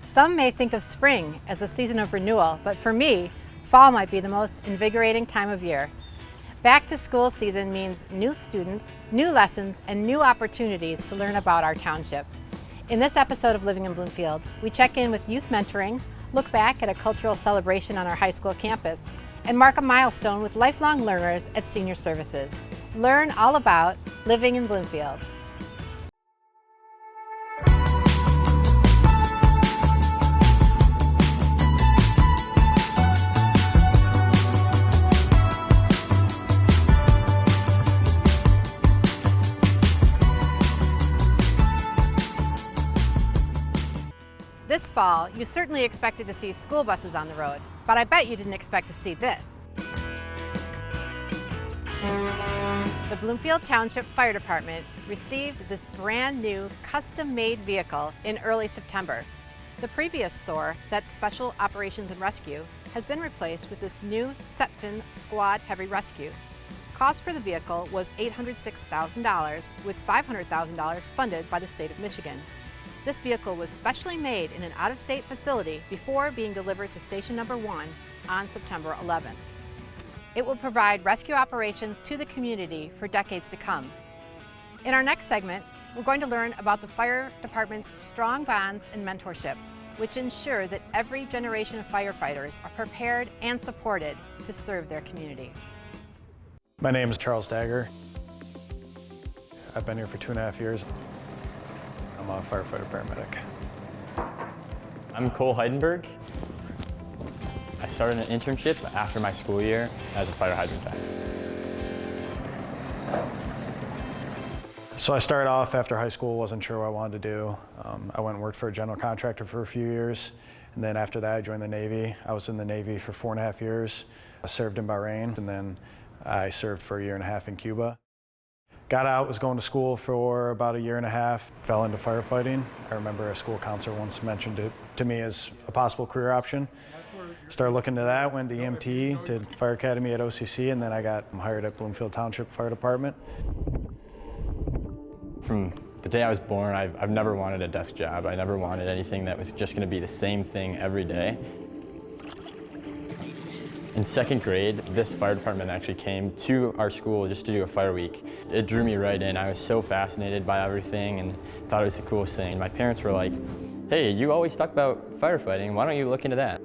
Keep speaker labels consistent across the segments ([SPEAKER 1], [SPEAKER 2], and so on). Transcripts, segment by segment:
[SPEAKER 1] Some may think of spring as a season of renewal, but for me, fall might be the most invigorating time of year. Back to school season means new students, new lessons, and new opportunities to learn about our township. In this episode of Living in Bloomfield, we check in with youth mentoring, look back at a cultural celebration on our high school campus, and mark a milestone with lifelong learners at Senior Services. Learn all about living in Bloomfield. This fall, you certainly expected to see school buses on the road, but I bet you didn't expect to see this. The Bloomfield Township Fire Department received this brand new custom-made vehicle in early September. The previous SOAR, that's Special Operations and Rescue, has been replaced with this new CEPFIN Squad Heavy Rescue. Cost for the vehicle was $806,000, with $500,000 funded by the state of Michigan. This vehicle was specially made in an out-of-state facility before being delivered to Station Number 1 on September 11th. It will provide rescue operations to the community for decades to come. In our next segment, we're going to learn about the fire department's strong bonds and mentorship, which ensure that every generation of firefighters are prepared and supported to serve their community.
[SPEAKER 2] My name is Charles Dagger. I've been here for 2.5 years. I'm a firefighter paramedic.
[SPEAKER 3] I'm Cole Heidenberg. I started an internship after my school year as a fire hydrant tech.
[SPEAKER 2] So I started off after high school, wasn't sure what I wanted to do. I went and worked for a general contractor for a few years. And then after that, I joined the Navy. I was in the Navy for 4.5 years. I served in Bahrain, and then I served for 1.5 years in Cuba. Got out, was going to school for about 1.5 years, fell into firefighting. I remember a school counselor once mentioned it to me as a possible career option. Started looking into that, went to EMT, did fire academy at OCC, and then I got hired at Bloomfield Township Fire Department.
[SPEAKER 3] From the day I was born, I've never wanted a desk job. I never wanted anything that was just gonna be the same thing every day. In 2nd grade, this fire department actually came to our school just to do a fire week. It drew me right in. I was so fascinated by everything and thought it was the coolest thing. My parents were like, hey, you always talk about firefighting, why don't you look into that?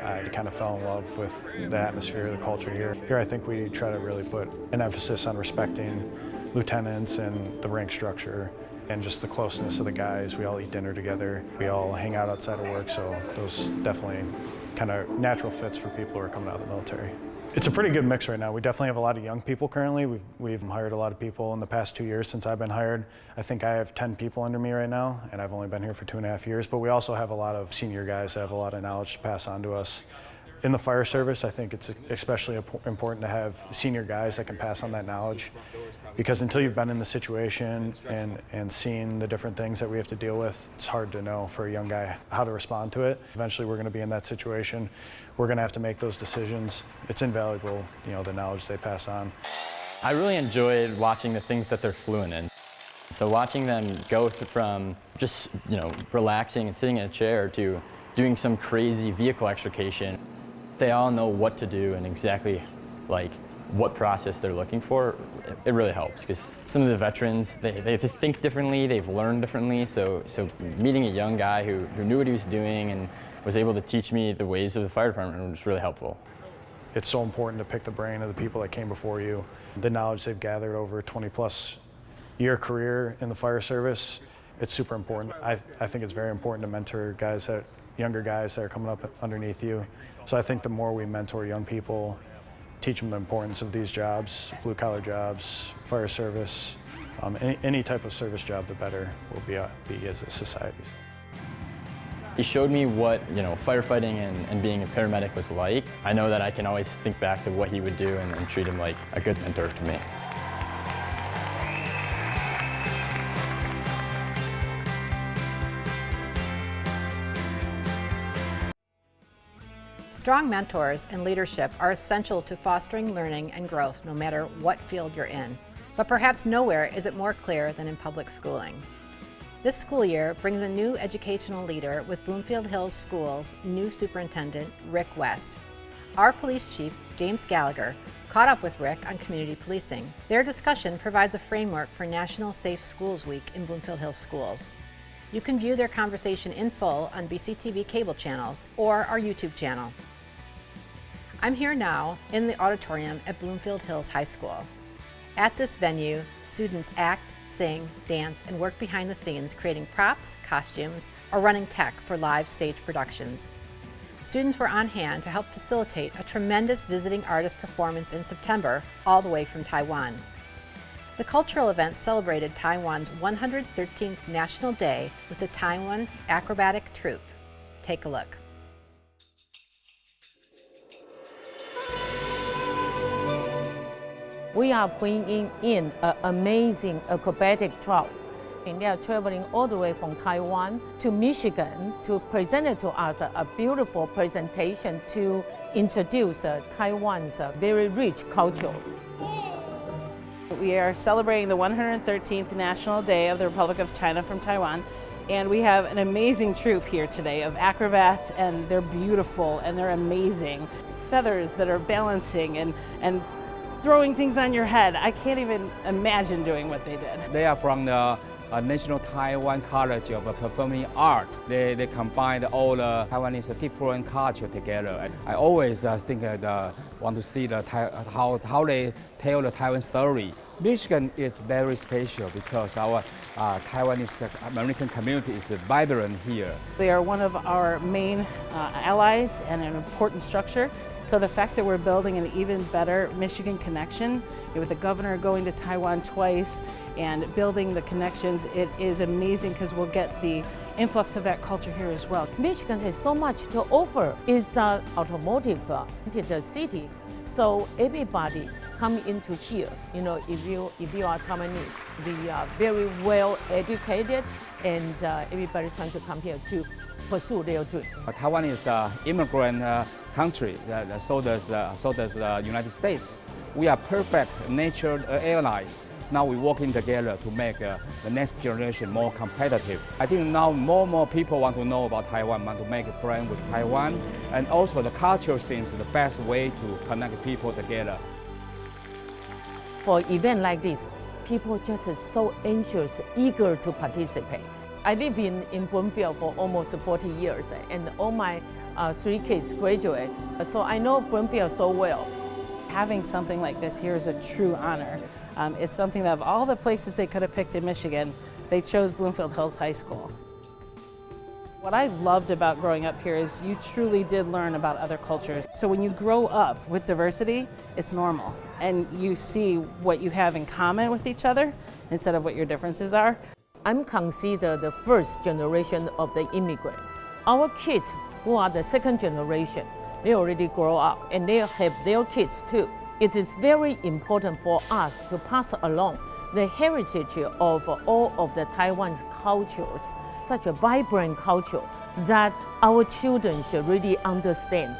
[SPEAKER 2] I kind of fell in love with the atmosphere, the culture here. Here I think we try to really put an emphasis on respecting lieutenants and the rank structure and just the closeness of the guys. We all eat dinner together. We all hang out outside of work, so those definitely kind of natural fits for people who are coming out of the military. It's a pretty good mix right now. We definitely have a lot of young people currently. We've hired a lot of people in the past 2 years since I've been hired. I think I have 10 people under me right now, and I've only been here for 2.5 years, but we also have a lot of senior guys that have a lot of knowledge to pass on to us. In the fire service, I think it's especially important to have senior guys that can pass on that knowledge, because until you've been in the situation and seen the different things that we have to deal with, it's hard to know for a young guy how to respond to it. Eventually we're going to be in that situation. We're going to have to make those decisions. It's invaluable, the knowledge they pass on.
[SPEAKER 3] I really enjoyed watching the things that they're fluent in. So watching them go from just, relaxing and sitting in a chair to doing some crazy vehicle extrication. They all know what to do and exactly what process they're looking for. It really helps because some of the veterans, they think differently, they've learned differently. So meeting a young guy who knew what he was doing and was able to teach me the ways of the fire department was really helpful.
[SPEAKER 2] It's so important to pick the brain of the people that came before you. The knowledge they've gathered over a 20+ year career in the fire service, it's super important. I think it's very important to mentor younger guys that are coming up underneath you. So I think the more we mentor young people, teach them the importance of these jobs, blue-collar jobs, fire service, any type of service job, the better we'll be as a society.
[SPEAKER 3] He showed me what firefighting and being a paramedic was like. I know that I can always think back to what he would do and treat him like a good mentor to me.
[SPEAKER 1] Strong mentors and leadership are essential to fostering learning and growth no matter what field you're in. But perhaps nowhere is it more clear than in public schooling. This school year brings a new educational leader with Bloomfield Hills Schools' new superintendent, Rick West. Our police chief, James Gallagher, caught up with Rick on community policing. Their discussion provides a framework for National Safe Schools Week in Bloomfield Hills Schools. You can view their conversation in full on BCTV cable channels or our YouTube channel. I'm here now in the auditorium at Bloomfield Hills High School. At this venue, students act, sing, dance, and work behind the scenes creating props, costumes, or running tech for live stage productions. Students were on hand to help facilitate a tremendous visiting artist performance in September, all the way from Taiwan. The cultural event celebrated Taiwan's 113th National Day with the Taiwan Acrobatic Troupe. Take a look.
[SPEAKER 4] We are bringing in an amazing acrobatic troupe. And they are traveling all the way from Taiwan to Michigan to present it to us a beautiful presentation to introduce Taiwan's very rich culture.
[SPEAKER 5] We are celebrating the 113th National Day of the Republic of China from Taiwan. And we have an amazing troupe here today of acrobats, and they're beautiful and they're amazing. Feathers that are balancing and throwing things on your head. I can't even imagine doing what they did.
[SPEAKER 6] They are from the National Taiwan College of Performing Art. They combined all the Taiwanese different culture together. I always think want to see how they tell the Taiwan story. Michigan is very special because our Taiwanese American community is vibrant here.
[SPEAKER 5] They are one of our main allies and an important structure. So the fact that we're building an even better Michigan connection, with the governor going to Taiwan twice and building the connections, it is amazing because we'll get the influx of that culture here as well.
[SPEAKER 4] Michigan has so much to offer. It's an automotive city, so everybody come into here. You know, if you are Taiwanese, we are very well educated, and everybody trying to come here to pursue their dream.
[SPEAKER 6] Taiwan is an immigrant country, so does the United States. We are perfect natural allies. Now we're working together to make the next generation more competitive. I think now more and more people want to know about Taiwan, want to make a friend with Taiwan, and also the culture seems the best way to connect people together.
[SPEAKER 4] For an event like this, people just so anxious, eager to participate. I live in Bloomfield for almost 40 years, and all my 3 kids graduate, so I know Bloomfield so well.
[SPEAKER 5] Having something like this here is a true honor. It's something that of all the places they could have picked in Michigan, they chose Bloomfield Hills High School. What I loved about growing up here is you truly did learn about other cultures. So when you grow up with diversity, it's normal. And you see what you have in common with each other instead of what your differences are.
[SPEAKER 4] I'm considered the first generation of the immigrant. Our kids who are the second generation, they already grow up and they have their kids too. It is very important for us to pass along the heritage of all of the Taiwan's cultures, such a vibrant culture that our children should really understand,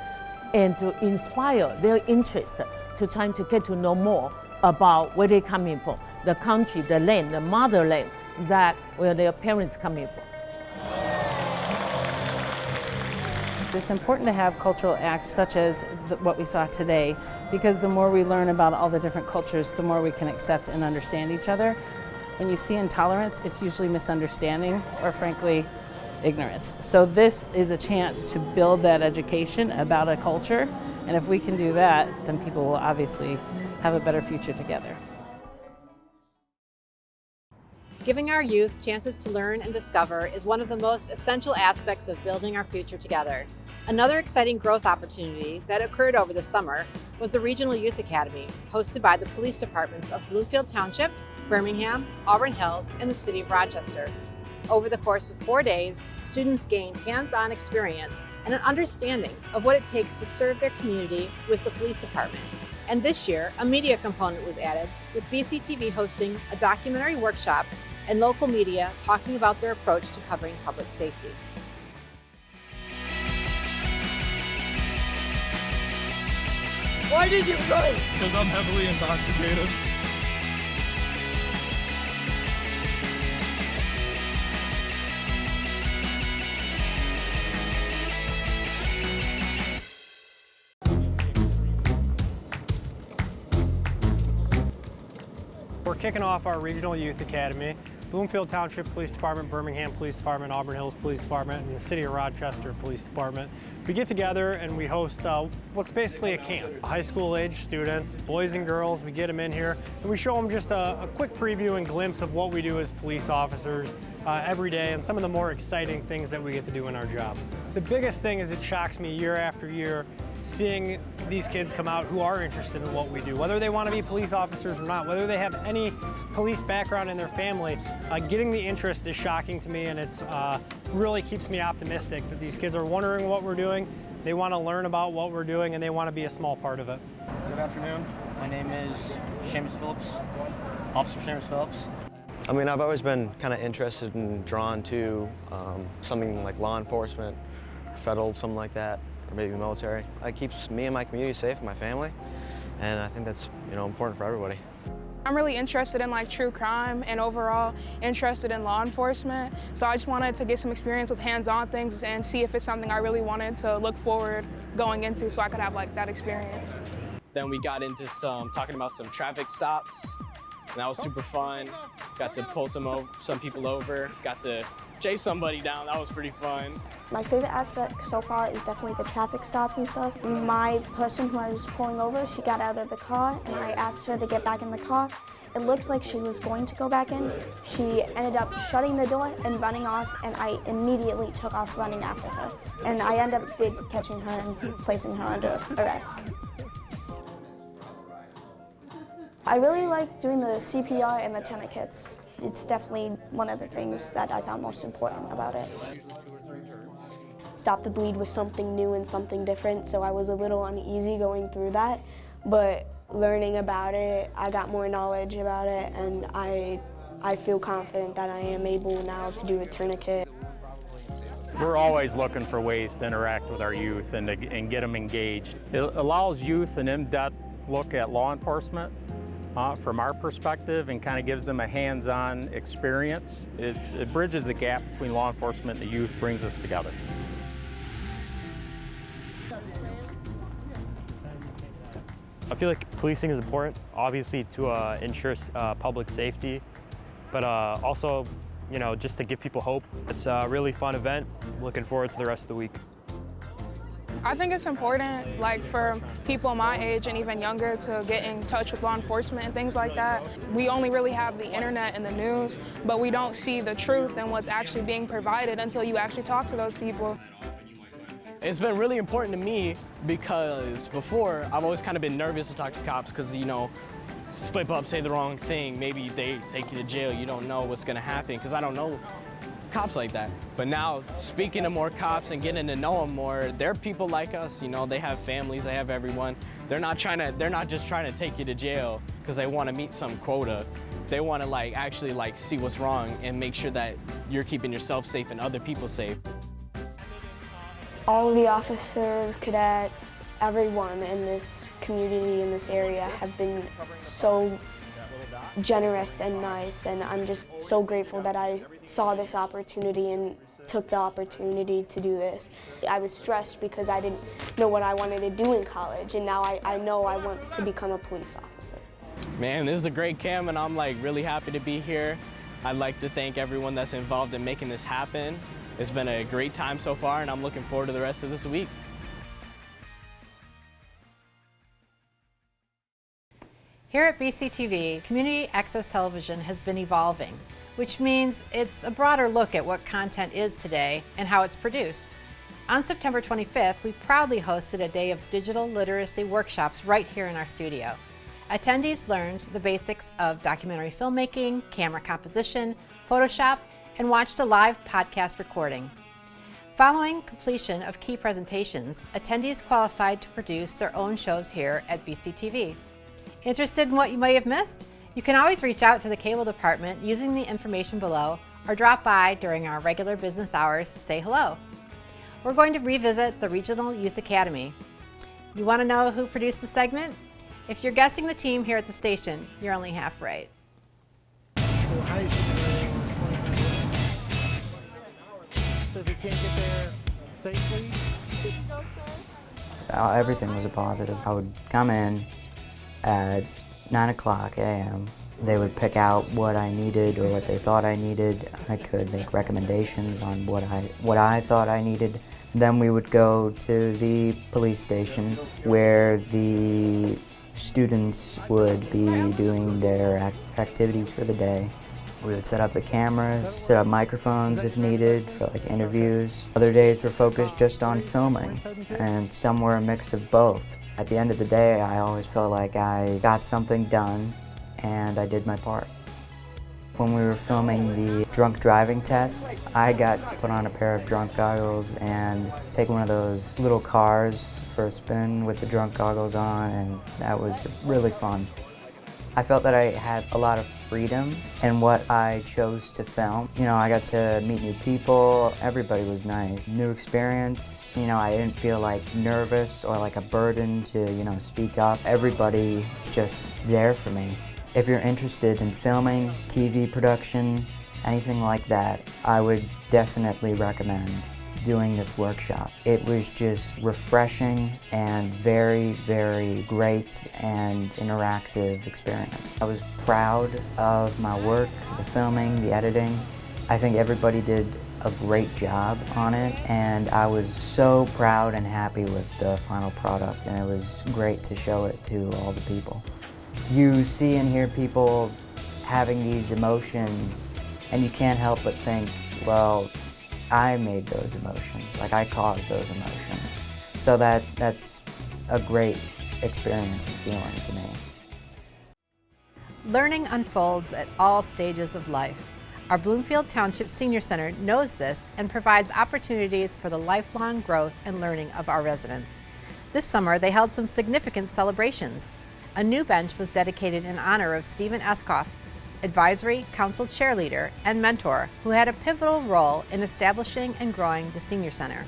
[SPEAKER 4] and to inspire their interest to trying to get to know more about where they're coming from, the country, the land, the motherland that where their parents coming from.
[SPEAKER 5] It's important to have cultural acts such as what we saw today, because the more we learn about all the different cultures, the more we can accept and understand each other. When you see intolerance, it's usually misunderstanding or frankly, ignorance. So this is a chance to build that education about a culture, and if we can do that, then people will obviously have a better future together.
[SPEAKER 1] Giving our youth chances to learn and discover is one of the most essential aspects of building our future together. Another exciting growth opportunity that occurred over the summer was the Regional Youth Academy, hosted by the police departments of Bloomfield Township, Birmingham, Auburn Hills, and the City of Rochester. Over the course of 4 days, students gained hands-on experience and an understanding of what it takes to serve their community with the police department. And this year, a media component was added, with BCTV hosting a documentary workshop and local media talking about their approach to covering public safety.
[SPEAKER 7] Why did you write? Because I'm heavily indoctrinated.
[SPEAKER 8] kicking off our Regional Youth Academy. Bloomfield Township Police Department, Birmingham Police Department, Auburn Hills Police Department, and the City of Rochester Police Department. We get together and we host what's basically a camp. High school age students, boys and girls, we get them in here and we show them just a quick preview and glimpse of what we do as police officers every day and some of the more exciting things that we get to do in our job. The biggest thing is it shocks me year after year seeing these kids come out who are interested in what we do, whether they want to be police officers or not, whether they have any police background in their family. Getting the interest is shocking to me, and it's really keeps me optimistic that these kids are wondering what we're doing, they want to learn about what we're doing, and they want to be a small part of it.
[SPEAKER 9] Good afternoon. My name is Seamus Phillips, Officer Seamus Phillips.
[SPEAKER 10] I mean, I've always been kind of interested and drawn to something like law enforcement, federal, something like that, or maybe military. It keeps me and my community safe, my family, and I think that's, you know, important for everybody.
[SPEAKER 11] I'm really interested in like true crime and overall interested in law enforcement. So I just wanted to get some experience with hands-on things and see if it's something I really wanted to look forward going into so I could have like that experience.
[SPEAKER 12] Then we got into talking about some traffic stops, and that was super fun. Got to pull some people over, got to chase somebody down. That was pretty fun.
[SPEAKER 13] My favorite aspect so far is definitely the traffic stops and stuff. My person who I was pulling over, she got out of the car and I asked her to get back in the car. It looked like she was going to go back in. She ended up shutting the door and running off, and I immediately took off running after her. And I ended up catching her and placing her under arrest. I really like doing the CPR and the tourniquets. It's definitely one of the things that I found most important about it.
[SPEAKER 14] Stop the Bleed was something new and something different, so I was a little uneasy going through that, but learning about it, I got more knowledge about it, and I feel confident that I am able now to do a tourniquet.
[SPEAKER 15] We're always looking for ways to interact with our youth and get them engaged. It allows youth an in-depth look at law enforcement from our perspective and kind of gives them a hands-on experience. It bridges the gap between law enforcement and the youth, brings us together.
[SPEAKER 16] I feel like policing is important, obviously to ensure public safety, but also, you know, just to give people hope. It's a really fun event. Looking forward to the rest of the week.
[SPEAKER 11] I think it's important, like for people my age and even younger, to get in touch with law enforcement and things like that. We only really have the internet and the news, but we don't see the truth and what's actually being provided until you actually talk to those people.
[SPEAKER 12] It's been really important to me because before I've always kind of been nervous to talk to cops because, you know, slip up, say the wrong thing, maybe they take you to jail, you don't know what's going to happen because I don't know cops like that. But now speaking to more cops and getting to know them more, they're people like us, you know, they have families, they have everyone. They're not just trying to take you to jail because they want to meet some quota. They want to actually see what's wrong and make sure that you're keeping yourself safe and other people safe.
[SPEAKER 14] All of the officers, cadets, everyone in this community, in this area have been so generous and nice, and I'm just so grateful that I saw this opportunity and took the opportunity to do this. I was stressed because I didn't know what I wanted to do in college, and now I know I want to become a police officer.
[SPEAKER 12] Man, this is a great camp, and I'm really happy to be here. I'd like to thank everyone that's involved in making this happen. It's been a great time so far, and I'm looking forward to the rest of this week.
[SPEAKER 1] Here at BCTV, community access television has been evolving, which means it's a broader look at what content is today and how it's produced. On September 25th, we proudly hosted a day of digital literacy workshops right here in our studio. Attendees learned the basics of documentary filmmaking, camera composition, Photoshop, and watched a live podcast recording. Following completion of key presentations, attendees qualified to produce their own shows here at BCTV. Interested in what you may have missed? You can always reach out to the cable department using the information below or drop by during our regular business hours to say hello. We're going to revisit the Regional Youth Academy. You want to know who produced the segment? If you're guessing the team here at the station, you're only half right.
[SPEAKER 2] So if you can't get there safely?
[SPEAKER 17] Everything was a positive. I would come in at 9 o'clock a.m., They would pick out what I needed or what they thought I needed. I could make recommendations on what I thought I needed. Then we would go to the police station where the students would be doing their activities for the day. We would set up the cameras, set up microphones if needed for like interviews. Other days were focused just on filming, and some were a mix of both. At the end of the day, I always felt like I got something done and I did my part. When we were filming the drunk driving tests, I got to put on a pair of drunk goggles and take one of those little cars for a spin with the drunk goggles on, and that was really fun. I felt that I had a lot of freedom in what I chose to film. You know, I got to meet new people, everybody was nice. New experience, you know, I didn't feel like nervous or like a burden to, you know, speak up. Everybody just there for me. If you're interested in filming, TV production, anything like that, I would definitely recommend doing this workshop. It was just refreshing and very, very great and interactive experience. I was proud of my work, the filming, the editing. I think everybody did a great job on it, and I was so proud and happy with the final product, and it was great to show it to all the people. You see and hear people having these emotions, and you can't help but think, well, I made those emotions, like I caused those emotions. So that's a great experience and feeling to me.
[SPEAKER 1] Learning unfolds at all stages of life. Our Bloomfield Township Senior Center knows this and provides opportunities for the lifelong growth and learning of our residents. This summer, they held some significant celebrations. A new bench was dedicated in honor of Stephen Eskoff, Advisory Council Chairleader and mentor, who had a pivotal role in establishing and growing the Senior Center.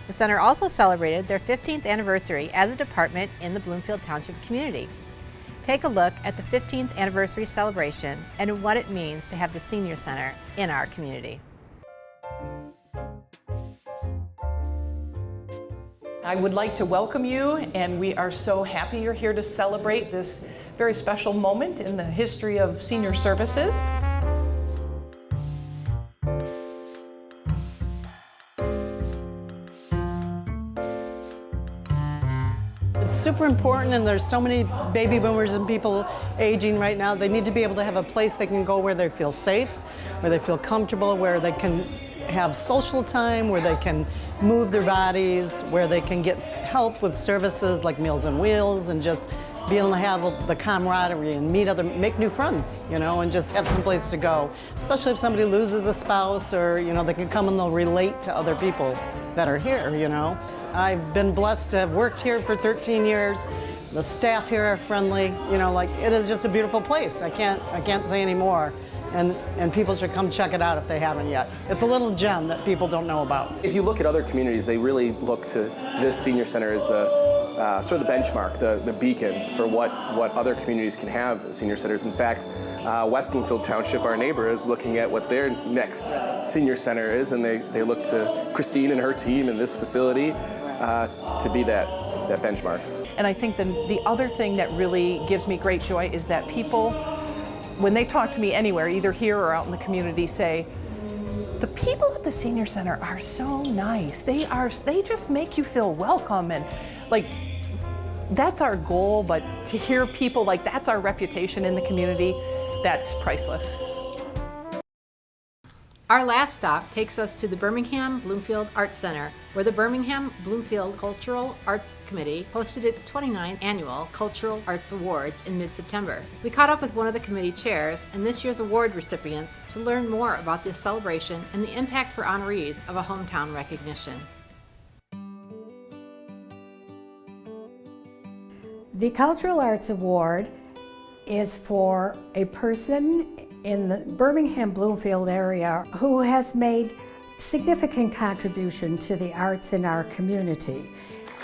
[SPEAKER 1] The center also celebrated their 15th anniversary as a department in the Bloomfield Township community. Take a look at the 15th anniversary celebration and what it means to have the Senior Center in our community.
[SPEAKER 18] I would like to welcome you, and we are so happy you're here to celebrate this very special moment in the history of senior services.
[SPEAKER 19] It's super important, and there's so many baby boomers and people aging right now. They need to be able to have a place they can go where they feel safe, where they feel comfortable, where they can have social time, where they can move their bodies, where they can get help with services like Meals on Wheels, and just be able to have the camaraderie and make new friends, you know, and just have some place to go. Especially if somebody loses a spouse, or, you know, they can come and they'll relate to other people that are here, you know. I've been blessed to have worked here for 13 years. The staff here are friendly, you know, like, it is just a beautiful place. I can't say any more. And people should come check it out if they haven't yet. It's a little gem that people don't know about.
[SPEAKER 20] If you look at other communities, they really look to this senior center as the sort of the benchmark, the beacon for what other communities can have senior centers. In fact, West Bloomfield Township, our neighbor, is looking at what their next senior center is, and they look to Christine and her team in this facility to be that benchmark.
[SPEAKER 18] And I think the other thing that really gives me great joy is that people, when they talk to me anywhere, either here or out in the community, say, the people at the Senior Center are so nice. They just make you feel welcome, and like, that's our goal, but to hear people like that's our reputation in the community, that's priceless.
[SPEAKER 1] Our last stop takes us to the Birmingham Bloomfield Arts Center, where the Birmingham Bloomfield Cultural Arts Committee hosted its 29th annual Cultural Arts Awards in mid-September. We caught up with one of the committee chairs and this year's award recipients to learn more about this celebration and the impact for honorees of a hometown recognition.
[SPEAKER 21] The Cultural Arts Award is for a person in the Birmingham Bloomfield area who has made significant contribution to the arts in our community.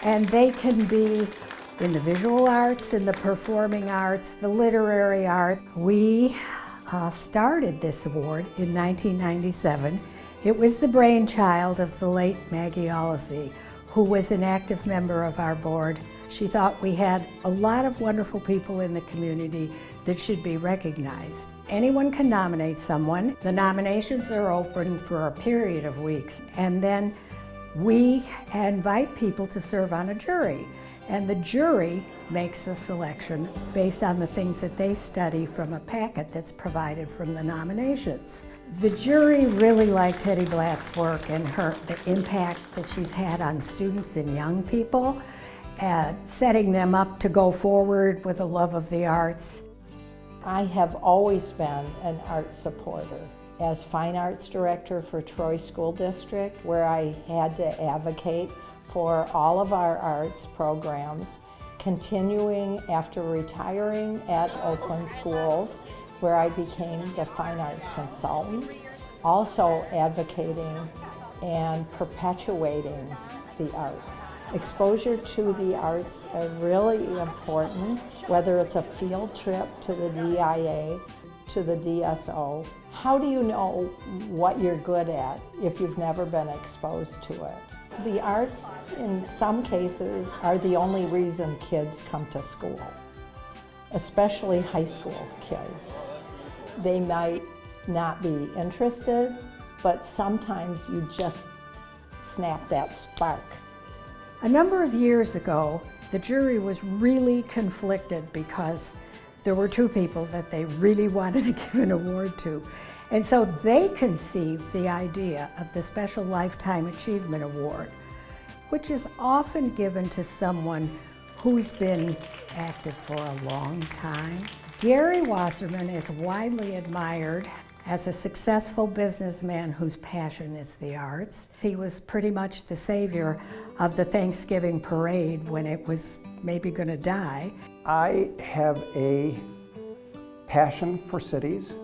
[SPEAKER 21] And they can be in the visual arts, in the performing arts, the literary arts. We started this award in 1997. It was the brainchild of the late Maggie Allesey, who was an active member of our board. She thought we had a lot of wonderful people in the community that should be recognized. Anyone can nominate someone. The nominations are open for a period of weeks, and then we invite people to serve on a jury, and the jury makes the selection based on the things that they study from a packet that's provided from the nominations. The jury really liked Hetty Blatt's work and the impact that she's had on students and young people, setting them up to go forward with a love of the arts.
[SPEAKER 3] I have always been an art supporter. As Fine Arts Director for Troy School District, where I had to advocate for all of our arts programs, continuing after retiring at Oakland Schools, where I became the Fine Arts Consultant, also advocating and perpetuating the arts. Exposure to the arts are really important, whether it's a field trip to the DIA, to the DSO. How do you know what you're good at if you've never been exposed to it? The arts, in some cases, are the only reason kids come to school, especially high school kids. They might not be interested, but sometimes you just snap that spark.
[SPEAKER 21] A number of years ago, the jury was really conflicted because there were two people that they really wanted to give an award to. And so they conceived the idea of the Special Lifetime Achievement Award, which is often given to someone who's been active for a long time. Gary Wasserman is widely admired as a successful businessman whose passion is the arts. He was pretty much the savior of the Thanksgiving parade when it was maybe going to die.
[SPEAKER 22] I have a passion for cities.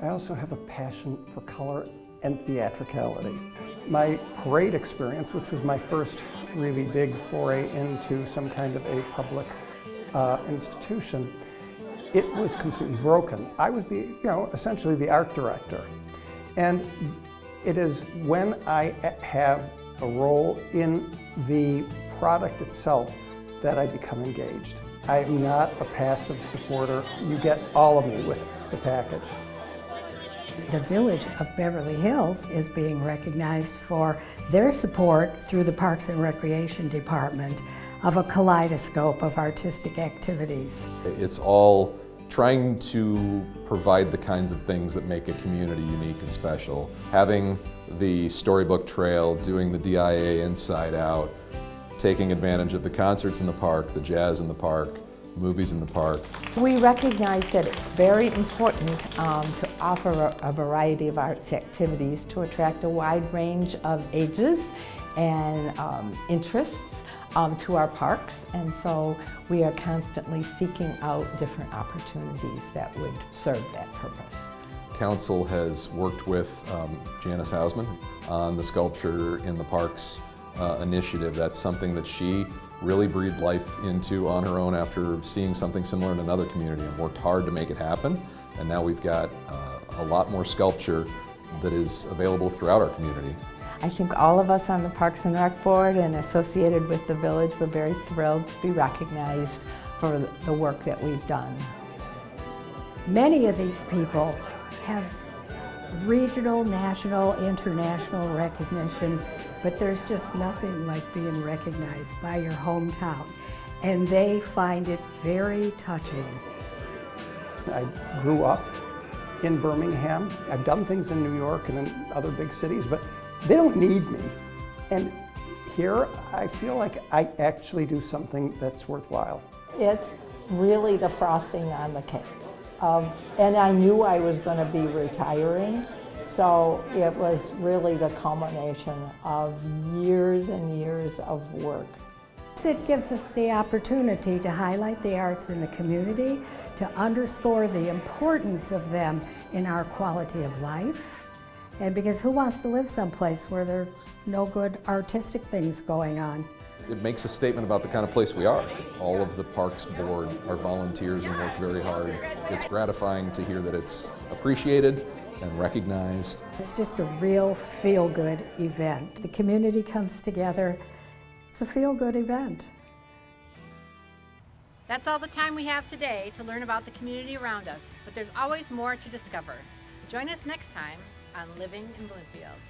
[SPEAKER 22] I also have a passion for color and theatricality. My parade experience, which was my first really big foray into some kind of a public institution, it was completely broken. I was essentially the art director. And it is when I have a role in the product itself that I become engaged. I am not a passive supporter. You get all of me with the package.
[SPEAKER 21] The Village of Beverly Hills is being recognized for their support through the Parks and Recreation Department of a kaleidoscope of artistic activities.
[SPEAKER 23] It's all trying to provide the kinds of things that make a community unique and special. Having the storybook trail, doing the DIA Inside Out, taking advantage of the concerts in the park, the jazz in the park, movies in the park.
[SPEAKER 3] We recognize that it's very important to offer a variety of arts activities to attract a wide range of ages and interests to our parks, and so we are constantly seeking out different opportunities that would serve that purpose.
[SPEAKER 23] Council has worked with Janice Hausman on the Sculpture in the Parks initiative. That's something that she really breathed life into on her own after seeing something similar in another community and worked hard to make it happen. And now we've got a lot more sculpture that is available throughout our community.
[SPEAKER 3] I think all of us on the Parks and Rec Board and associated with the village were very thrilled to be recognized for the work that we've done.
[SPEAKER 21] Many of these people have regional, national, international recognition, but there's just nothing like being recognized by your hometown, and they find it very touching.
[SPEAKER 22] I grew up in Birmingham. I've done things in New York and in other big cities, but they don't need me. And here, I feel like I actually do something that's worthwhile.
[SPEAKER 3] It's really the frosting on the cake. And I knew I was going to be retiring, so it was really the culmination of years and years of work.
[SPEAKER 21] It gives us the opportunity to highlight the arts in the community, to underscore the importance of them in our quality of life. And because who wants to live someplace where there's no good artistic things going on?
[SPEAKER 23] It makes a statement about the kind of place we are. All of the Parks Board are volunteers and work very hard. It's gratifying to hear that it's appreciated and recognized.
[SPEAKER 21] It's just a real feel-good event. The community comes together. It's a feel-good event.
[SPEAKER 1] That's all the time we have today to learn about the community around us, but there's always more to discover. Join us next time on Living in Bloomfield.